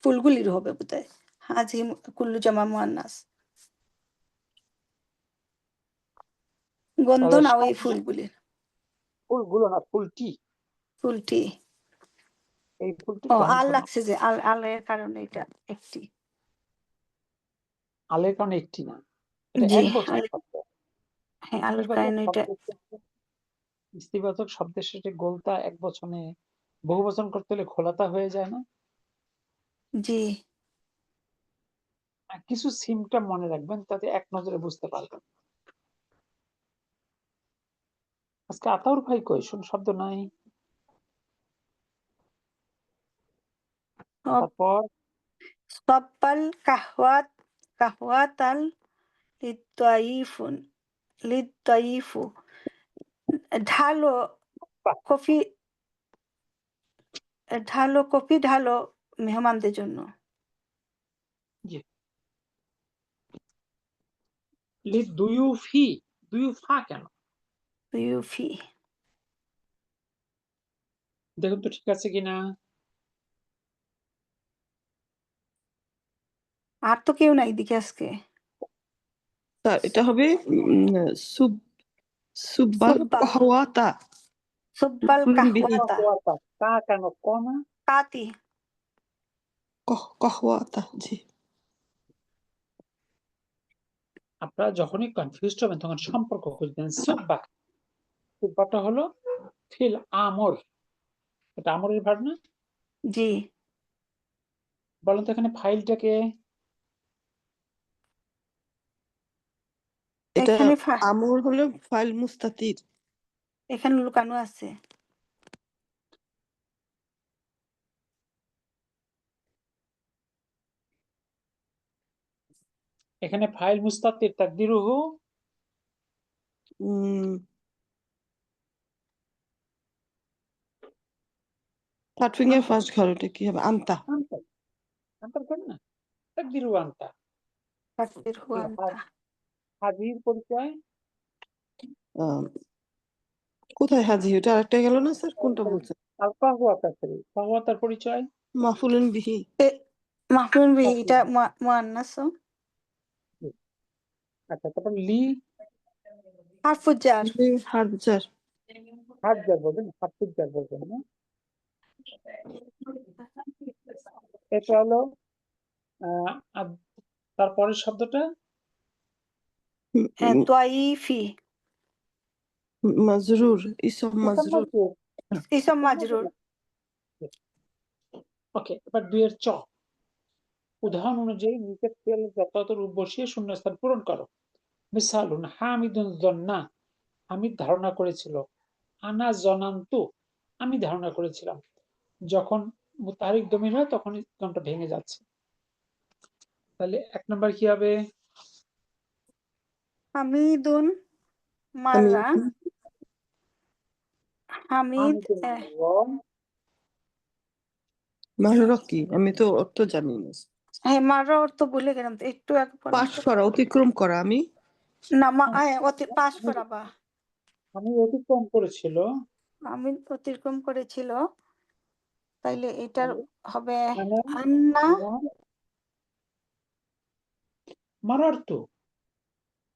ফুলগুলির হবে বোধহয়। হাজি কুল্লু জামা মুয়ান্নাস। গন্ধ তাহলে নাও এই ফুলগুলির। ফুলগুলো না, ফুলটি, ফুলটি এই ফুলটি ও গন্ধ আল নাও। লাগছে যে আলের কারণে এটা একটি। আলের কারণে একটি না, এটা জি এক বছর শব্দ। হ্যাঁ আলের ইতিবাচক কারণে এটা। ইতিবাচক শব্দের শেষে গোলতা এক বচনে বহু বচন করতে হলে খোলাতা হয়ে যায় না? জি আর কিছু সিমটম মনে রাখবেন, তাতে এক নজরে বুঝতে পারবেন। আজকে আতাউর ভাই কই? শুন শব্দ নাই। তারপর সব্বাল কাহওয়াতাল লিত্তাইফুন লিত্তাইফু ঢালো বাহ, কফি ঢালো মেহমানদের জন্য। জি। দুইউফি, দুইউফা কেন? ইউফি দেখুন তো ঠিক আছে কিনা। আর তো কেউ নাই দিকে আজকে। স্যার এটা হবে সুব সুব্বাল সুব্বাল কাহওয়াতা সুব্বাল মফউলুন বিহি কাহওয়াতা কা কেন? ক না? কাতি কাহওয়াতা জি আপনারা যখনই কনফিউজড হবেন তখন সম্পর্ক খুঁজবেন। সুব্বা, সুব্বাটা হলো ফিল আমর, এটা আমরের ভার্ব না? জি বলেন তো এখানে ফাইলটাকে। এটা এখানে আমর হলো ফাইল মুস্তাতির এখানে লুকানো আছে। এখানে ফাইল মুস্তাতির তাকদিরুহু থার্ড ফিঙ্গার ফার্স্ট ঘর ওটা কি হবে আন্তা আনতা, আনতার কেন না, তাকদিরুহু আনতা। তাকদির হুয়ান্তা হাজির পরিচয় আহ, কোথায় হাজি ওটা আরেকটা গেল না স্যার কোনটা বলছেন আল কাহওয়া তাসরি, কাহওয়া তার পরিচয়। মাফুলুন বিহি মাফুল বিহি এটা মুয়ান্নাস। আচ্ছা, তারপর লি হারফুল জার হারজার হাজার বলবেন, হাজার বলবেন না? এটা হলো তারপরের শব্দটা তোয়াইফি মাজরুর ইসম মাজরুর ইসম মাজরুর। ওকে, এবার দুইয়ের চ। উদাহরণ অনুযায়ী নিচের তেলের যথাযথ রূপ বসিয়ে শূন্যস্থান পূরণ করো। মিসালুন হামিদুন জন্না, হামিদ ধারণা করেছিল। আনা জনান্তু, আমি ধারণা করেছিলাম। যখন মুতাহারিক দমির হয় তখন ইসলামটা ভেঙে যাচ্ছে। তাহলে এক নম্বর কি হবে? হামিদুন আমি মাররা হামিদ হামিদুন রং মাহরুরা কি আমি তো অর্থ জানি না হ্যাঁ মাররা অর্থ ভুলে গেলাম তো, একটু আগে বলেন পাশ তো। করা অতিক্রম করা আমি না পাশ করা বা আমি অতিক্রম করেছিল। আমি অতিক্রম করেছিল, তাইলে এটার হবে আনা আন্না মারার্তু,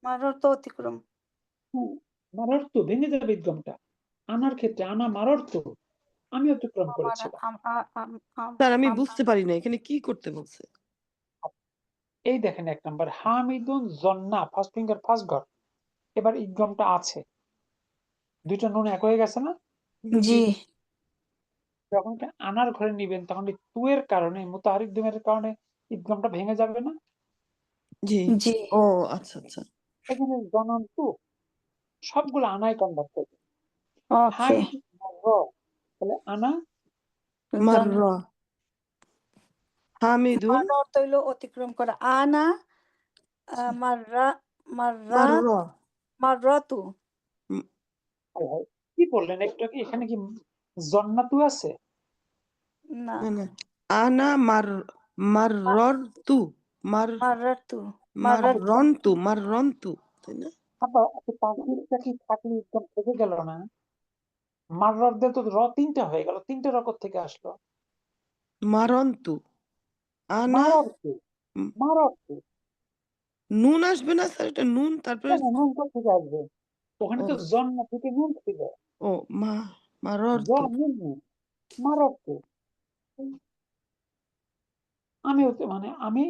মারর তো অতিক্রম। মারার্তু ভেঙে যাবে ইদগমটা। আনার ক্ষেত্রে আনা মারার্তু, আমি অতিক্রম করেছিলাম। স্যার আমি বুঝতে পারি না এখানে কি করতে বলছে এই দেখেন এক নম্বর হামিদুন জন্না, ফার্স্ট ফিঙ্গার ফার্স্ট ঘর। এবার ইদগমটা আছে, দুইটা নুন এক হয়ে গেছে না? জি যখন এটা আনার ঘরে নিবেন তখন এই তু এর কারণে, মুতাহারিক দমের কারণে ইদগমটা ভেঙে যাবে না? জি জি ও আচ্ছা আচ্ছা এখানে জনন্তু সবগুলো আনায় কনভার্ট করবে। ওকে হামিদুন র, তাহলে আনা মারর হামিদুন মার অর্থ হইলো অতিক্রম করা। আনা মাররা মাররা মারর মাররাতু। হায় হায়, কি বললেন একটু আগে? এখানে কি জন্নাতু আছে? না, না না আনা মাররতু মাররাতু মাররাতু। মাররন্তু তাই না? আবার তাসদিদটা কি থাকলে একদম থেকে গেল না? মাররার দিয়ে তো র তিনটা হয়ে গেল, তিনটা রকত থেকে আসলো। মারন্তু আনা মাররতু, মাররতু, নুন আসবে না স্যার? এটা নুন তারপরে কেন নুন কোথা থেকে আসবে? ওখানে ও তো জন্না থেকে নুন ছিল। ও মাররতু নুন, মাররতু। মানে আমি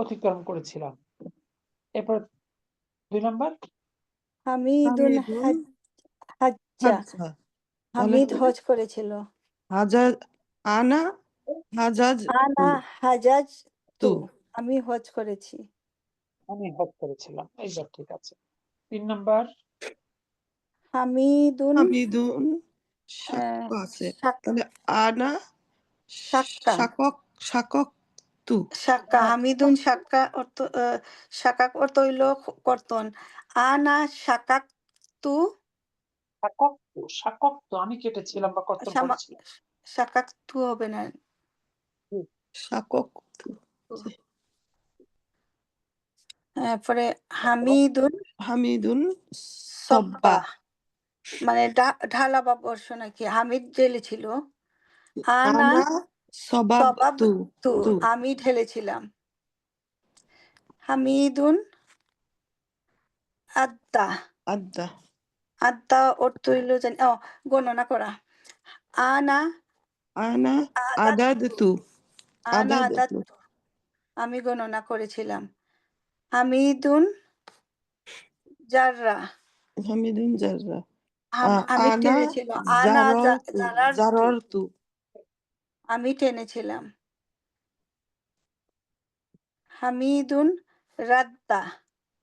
অতিক্রম করেছিলাম। এরপর 2 নাম্বার, হামিদুন হামিদুন হাজ্জা। হাজ্জা তাহলে হামিদ কি হজ করেছিল। হাজাজ আনা হাজাজ আনা হাজাজ তু তু। আমি হজ করেছি। আমি হজ করেছিলাম। এইবার ঠিক আছে। 3 নাম্বার, হামিদুন হামিদুন সাক্ষ্য আছে তাহলে আনা সাক্কা শাকক তু সাক্কা। হামিদুন সাক্কা অর্থ সাকাক অর্থ হইল কর্তন। আনা সাকাক তু শাকক্ত আমি কেটেছিলাম বা কর্তন করেছিলাম। সাকাক তু হবে না। শাকক তু তারপরে হামিদুন হামিদুন সব্বা, সব্বা মানে ঢালা বা বর্ষ নাকি। হামিদ ঢেলেছিল। আনা আনা সবাব সবাব তু তু, তু আমি ঢেলেছিলাম। হামিদুন আদ্দা। আদ্দা আদ্দা অর্থ হইল জানি গণনা করা। আনা আনা আদাত আদাদ তু আনা আদাদ আদাত তু আমি গণনা করেছিলাম। হামিদুন জাররা। হামিদুন জাররা আমি আনা টেনেছিল। আনা জারার তু, জারর তু আমি টেনেছিলাম। হামিদুন রাদ্দা।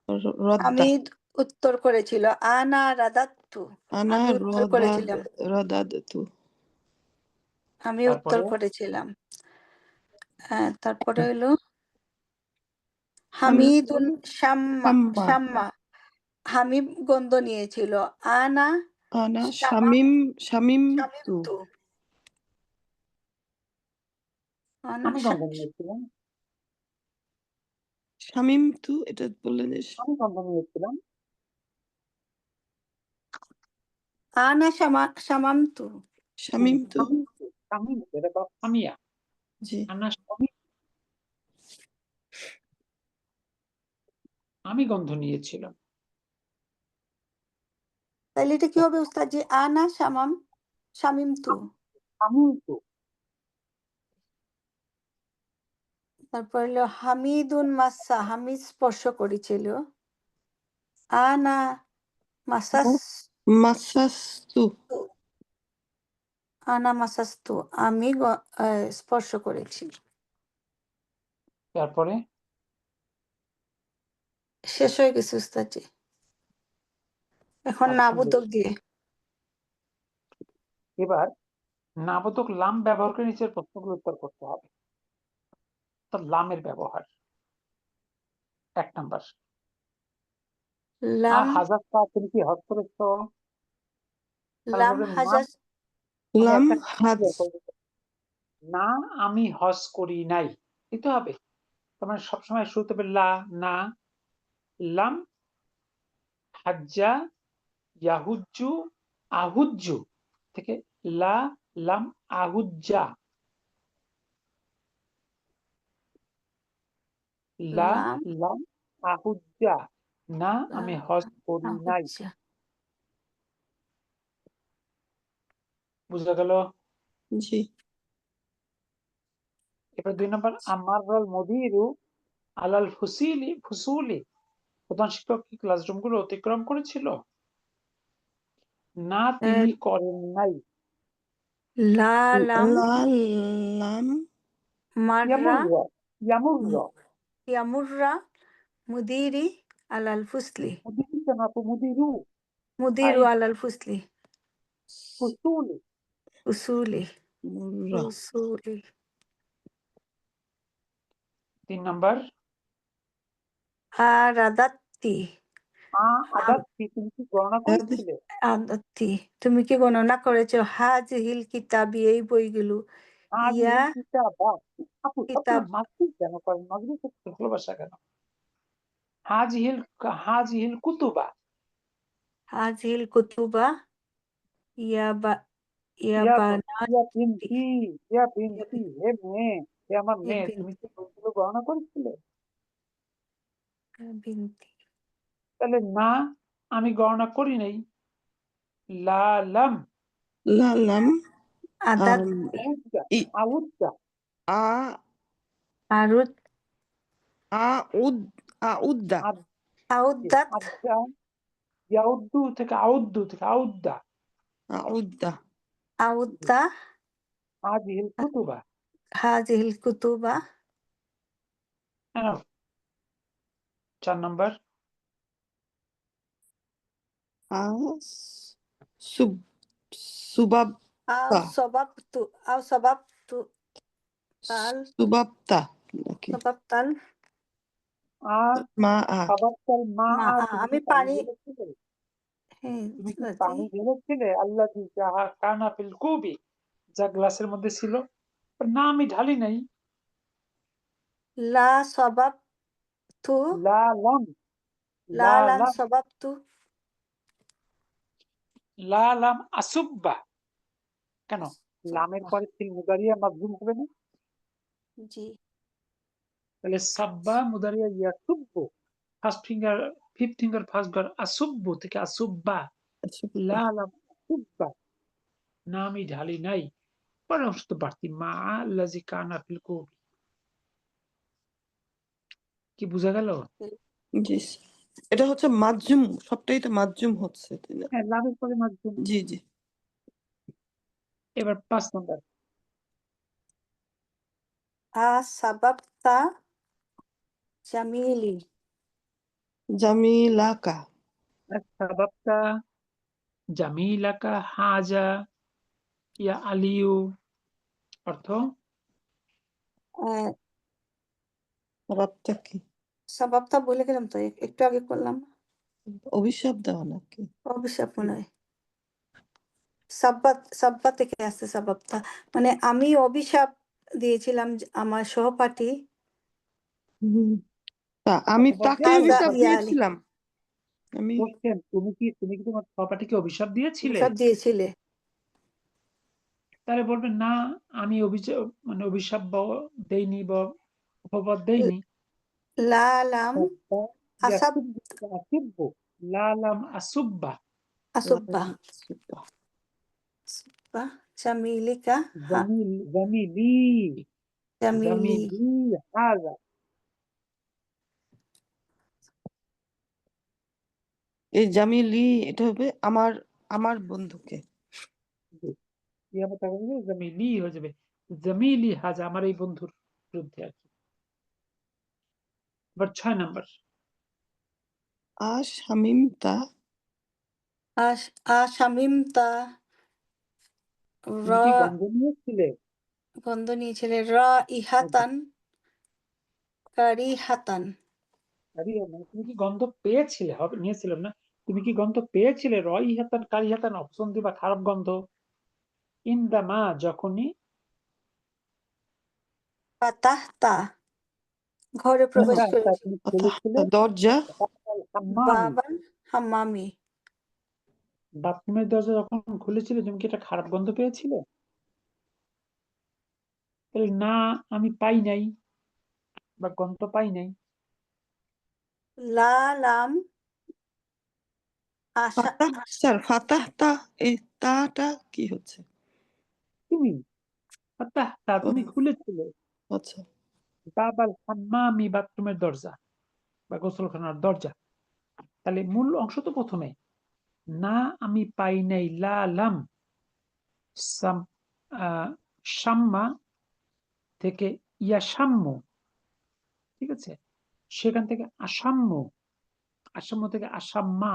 রদ্দা হামিদ উত্তর করেছিল। আনা রাদাত্তু, আনা আমি উত্তর করেছিলাম। রদাদ তু আমি উত্তর তারপরে করেছিলাম। তারপরে হইলো হামিদুন হামিদুন শাম্মা শাম্মা শাম্মা। হামিদ গন্ধ নিয়েছিল। আনা আনা শামাম শামিম তু শামিমতু। আনা আমি গন্ধ নিয়েছিলাম। শামিম তু এটা বললেন যে আমি গন্ধ নিয়েছিলাম। আনা শামামতু। শামিম তু এটা তো সামিয়া। জি আনা শামিম, আমি গন্ধ নিয়েছিলাম। তাহলে এটা কি হবে উস্তাদ জি? আনা শামিমতু। শামিম তো তারপর হলো হামিদুন মাসা। হামিদ স্পর্শ করেছিল। আনা মাসাস মাসাস্তু আনা মাসাস্তু, আমি স্পর্শ করেছি। তারপরে শেষ হয়ে গেছে উস্তাদ জি। এখন নাবোধক দিয়ে। এবার নাবোধক লাম ব্যবহার করে নিচের প্রশ্নগুলো উত্তর করতে হবে। অর্থাৎ লামের ব্যবহার। 1 নাম্বার, লাম হাজারটা তুমি কি হজ করেছো? লাম তারপরে হাজাজ আমি লাম একটা হাজ না, আমি হজ করি নাই দিতে হবে। তার মানে সবসময় শুরুতে হবে লা, না। লাম হাজ্জা ইয়াহুজ্জু আহুজ্জু থেকে লা লাম আহুজ্জা, লা লাম লাম আহুজ্জা, না আমি হজ করি নাই। আহুজ্জা। বুঝা গেল? জি এবার 2 নম্বর, আমারুল মুদিরু আলাল ফুসুলি, প্রধান শিক্ষক কি ক্লাসরুম গুলো অতিক্রম করেছিল? না, তিনি করেন নাই। লা লাম লাম মাররা ইয়ামুররা, ইয়ামুররা, ইয়ামুররা মুদিরি আলাল ফুসলি। মুদিরু না তো মুদিরু, মুদিরু আলাল ফুসলি। ফুসুলি, উসুলি মুররা উসুলি 3 নাম্বার আরাদাত্তি আদাত্তি, তুমি কি গণনা করেছিলে? আদাত্তি তুমি কি গণনা করেছো হাজিহিল কিতাবি এই বইগুলো ইয়া হাজিহিল কিতাবা। আপু কিতাব সবসময় মাসিক কেন করেন? মাসিক করতে ভালোবাসা কেন? হাজিহিল কুতুবা। হাজিহিল কুতুবা ইয়া বা ইয়া ইয়া বানাতি ইয়া বিনতি, ইয়া ইয়া বিনতি, হে মেয়ে, হে আমার মেয়ে, তুমি কি বইগুলো গণনা করেছিলে? বিনতি তাহলে না, আমি গণনা করি নাই। লা লাম লালাম আদাত আউদ্দা ই আউদ্দা আ আরুদ আউদ আউদ্দা আউদাত আদ্দা, ইয়াউদ্দু থেকে আউদ্দা। আউদ্দা আউদা হাজিহিল কুতুবা। হাজিহিল কুতুবা Enough. 4 নাম্বার আস সুব সুবাবতা আও সবাবতু তাল সুবাবতা নাকি সবাবতাল আ মা আ সাবাক্তাল মা মা তুমি কি আমি পানি পানি ঢেলেছিলে? হ্যাঁ তুমি কি জি পানি ঢেলেছিলে? আল্লাযী যাহা কানা ফিল কুবি, যা গ্লাসের মধ্যে ছিল? না, আমি ঢালি নাই। লা সবাবতু লা লাম লা লা লাম লাম সবাবতু লা লাম আসুব্বা। কেন লামের পরে ফিল মুদারিয়া মাযযুম হবে না? জি তাহলে সাব্বা মুদারিয়া ইয়াসুব্বু, first finger fifth finger first ঘর, আসুব্বু থেকে আসুব্বা। লা লাম আসুব্বা, না আমি ঢালি নাই। পরের অংশ তো বাড়তি, মা আল্লাযী কানা ফিল কুবি। কি বোঝা গেল? জি এটা হচ্ছে মাজজুম, সবটাই তো মাজজুম হচ্ছে তাই না? হ্যাঁ, লামের পরে মাধ্যম। জি জি এবার 5 নাম্বার আ সাবাবতা জামিলি জামিলাকা সাবাবতা জামিলাকা হাজা ইয়া আলিউ। অর্থ আহ, সবাবটা কি সাবাবতা বলে গেলাম তো একটু আগে করলাম না? অভিশাপ দেওয়া নাকি? অভিশাপ মনে হয় সাব্বা থেকে আসছে সাবাবতা মানে আমি অভিশাপ দিয়েছিলাম যে আমার সহপাঠী হুম। তা আমি তাকে হাজা অভিশাপ ইয়া আলী দিয়েছিলাম আমি কোশ্চেন, তুমি কি তোমার সহপাঠীকে অভিশাপ দিয়েছিলে? অভিশাপ দিয়েছিলে তাহলে বলবেন না, আমি অভিশাপ দেইনি বা অপবাদ দেইনি। লা লাম সাব্বা আসাব ইয়াসুব্বু থেকে আসুব্বু, লা লাম আসুব্বা। আসুব্বা বা জামিলিকা জামিলি জামিলি হাজা। এই জামিলি এটা হবে আমার আমার বন্ধুকে জামিলি হয়ে যাবে, জামিলি হাজা, আমার এই বন্ধুর বিরুদ্ধে আর কি। এবার 6 নাম্বার আশামিমতা আশামিমতা র তুমি কি গন্ধ নিয়েছিলে? গন্ধ নিয়েছিলে ইহাতান কারিহাতান তুমি কি গন্ধ পেয়েছিলে? হবে নিয়েছিলাম না, তুমি কি গন্ধ পেয়েছিলে? রয় হাতান কারি হাতান অপশন দিবা খারাপ গন্ধ। ইন্দামা যখনই ফাতাহতা ঘরে প্রবেশ করেছি তুমি খুলেছিলে দরজা হাম্মামি, বাবান হাম্মামি বাথরুমের দরজা যখন খুলেছিলে, তুমি কি একটা খারাপ গন্ধ পেয়েছিলে? তাহলে না, আমি পাই নাই বা গন্ধ পাই নাই। লা লাম আশা ফাতাহ স্যার ফাতাহতা এই তাটা কি হচ্ছে? তুমি ও, তুমি খুলেছিলে আচ্ছা বাবাল হাম্মামি, বাথরুমের দরজা বা গোসলখানার দরজা। তাহলে মূল অংশ তো প্রথমে, না আমি পাই নাই, লা লাম সাম্মা থেকে ইয়াসাম্য, ঠিক আছে, সেখান থেকে আসাম্য, আসাম্য থেকে আসাম্মা,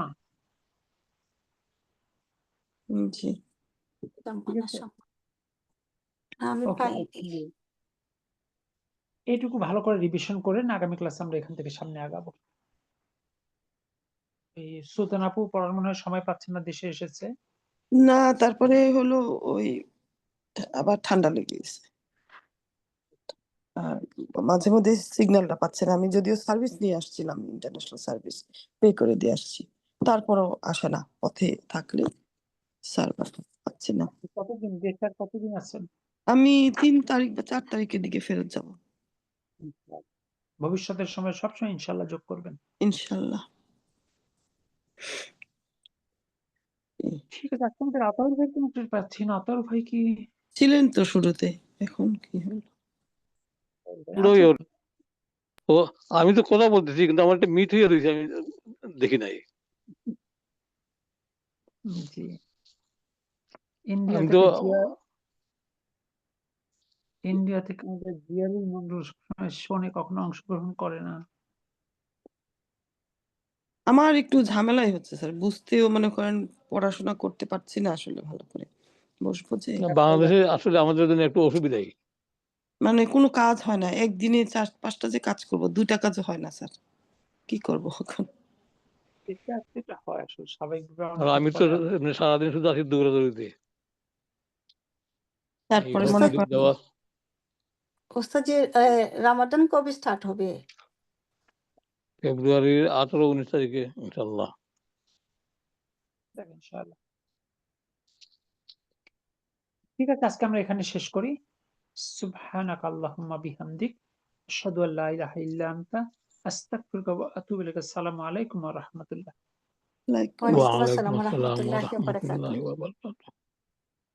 জি ঠিক আছে। আমি ওকে, পাইনি। এইটুকু ভালো করে রিভিশন করে আগামী ক্লাসে আমরা এখান থেকে সামনে আগাবো। এই সুলতান আপু পড়ার মনে হয় সময় পাচ্ছে না, দেশে এসেছে। না, তারপরে হলো ওই আবার ঠান্ডা লেগে গেছে। আর মাঝে মধ্যে সিগন্যালটা পাচ্ছে না। আমি যদিও সার্ভিস নিয়ে আসছিলাম, ইন্টারন্যাশনাল সার্ভিস পে করে দিয়ে আসছি, তারপরও আসে না। পথে থাকলে সার্ভার পাচ্ছে না। কতদিন দেশে আর কতদিন আছেন? আমি 3 তারিখ বা 4 তারিখের দিকে ফেরত যাব, ভবিষ্যতের সময় সবসময় ইনশাল্লাহ যোগ করবেন। ইনশাল্লাহ। ঠিক আছে, আজকে আমাদের আতাউর ভাই কোনো টের পাচ্ছি না। আতাউর ভাই কি ছিলেন তো শুরুতে, এখন কি হলো? পুরোই আচ্ছা, ওর ও, আমি তো কথা বলতেছি কিন্তু আমার একটা মিট হয়ে রয়েছে, আমি দেখি নাই। জি। ইন্ডিয়া আমি তো থেকে ইন্ডিয়া থেকে আমাদের জিয়ারুল মন্ডল সবসময় শোনে, কখনো অংশগ্রহণ করে না। আমার একটু ঝামেলাই হচ্ছে স্যার, বুঝতেও মনে করেন পড়াশোনা করতে পারছি না আসলে ভালো করে। বসবো যে বাংলাদেশে আসলে আমাদের জন্য একটু অসুবিধাই। মানে কোনো কাজ হয় না, একদিনে 4-5টা যে কাজ করব, 2টা কাজও হয় না স্যার, কি করব এখন? এটা হয় আসলে স্বাভাবিকভাবে আর অনেকের আমি তো পরে। এমনি সারাদিন শুধু আছি দৌড়াদৌড়িতে। এই তারপরে হোক মনে ঈদ করেন দেওয়া ওস্তাদ যে রামাদান কবে স্টার্ট হবে? ফেব্রুয়ারির 18-19 তারিখে ইনশাল্লাহ। ইনশাআল্লাহ। ঠিক আছে, আজকে আমরা এখানে শেষ করি। সুবহানাকা আল্লাহুম্মা বিহামদিক আশহাদু আল্লা ইলাহা ইল্লা আনতা আস্তাগফিরুকা ওয়া আতুবু ইলাইক। আসসালামু আলাইকুম ওয়া রাহমাতুল্লাহ। লাইক ওয়ালাইকুম আসসালাম ওয়ালাইকুম ওয়া আসসালাম ওয়া রাহমাতুল্লাহি ওয়া রাহমাতুল্লাহি বারাকাতুহু। ওয়া বারাকাতুহু।